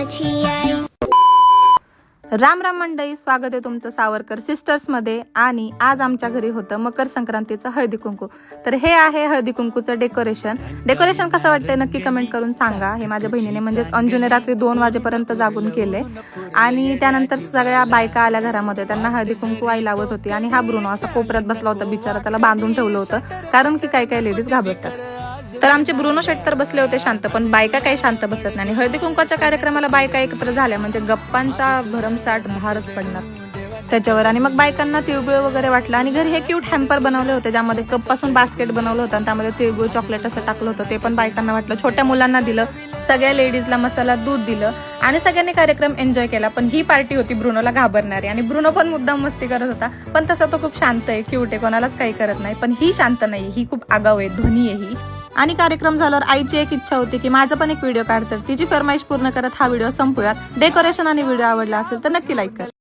माझी आई. राम राम मंडळी, स्वागत आहे तुमचं सावरकर सिस्टर्स मध्ये. आणि आज आमच्या घरी होतं मकर संक्रांतीचं हळदी कुंकू. तर हे आहे हळदी कुंकूचं डेकोरेशन कसं वाटतंय नक्की कमेंट करून सांगा. हे माझ्या बहिणीने म्हणजेच अंजुने रात्री 2 वाजेपर्यंत जागून केले आणि त्यानंतर सगळ्या बायका आल्या घरामध्ये. त्यांना हळदी कुंकू आई लावत होती आणि हा ब्रुनो असा कोपऱ्यात बसला होता बिचारा, त्याला बांधून ठेवलं होतं कारण की काही लेडीज घाबरतात. तर आमचे ब्रुनो शेट तर बसले होते शांत, पण बायका काही शांत बसत नाही. हळदी कुंकवाच्या कार्यक्रमाला बायका एकत्र झाल्या म्हणजे गप्पांचा भरमसाठ भारच पडणार त्याच्यावर. आणि मग बायकांना तिळगुळ वगैरे वाटलं आणि घरी हे क्यूट हॅम्पर बनवले होते ज्यामध्ये कप पासून बास्केट बनवलं होतं आणि त्यामध्ये तिळगुळ चॉकलेट असं टाकलं होतं. ते पण बायकांना वाटलं. छोट्या मुलांना दिलं, सगळ्या लेडीजला मसाला दूध दिलं आणि सगळ्यांनी कार्यक्रम एन्जॉय केला. पण ही पार्टी होती ब्रुनोला घाबरणारी आणि ब्रुनो पण मुद्दाम मस्ती करत होता. पण तसा तो खूप शांत आहे, क्यूट आहे, कोणालाच काही करत नाही. पण ही शांत नाही, ही खूप आगाऊ आहे, ध्वनी आहे ही. आणि कार्यक्रम झाल्यावर आईची एक इच्छा होती की माझा पण एक व्हिडिओ काढतात. तिची फरमाईश पूर्ण करत हा व्हिडिओ संपूयात. डेकोरेशन आणि व्हिडिओ आवडला असेल तर नक्की लाईक करा.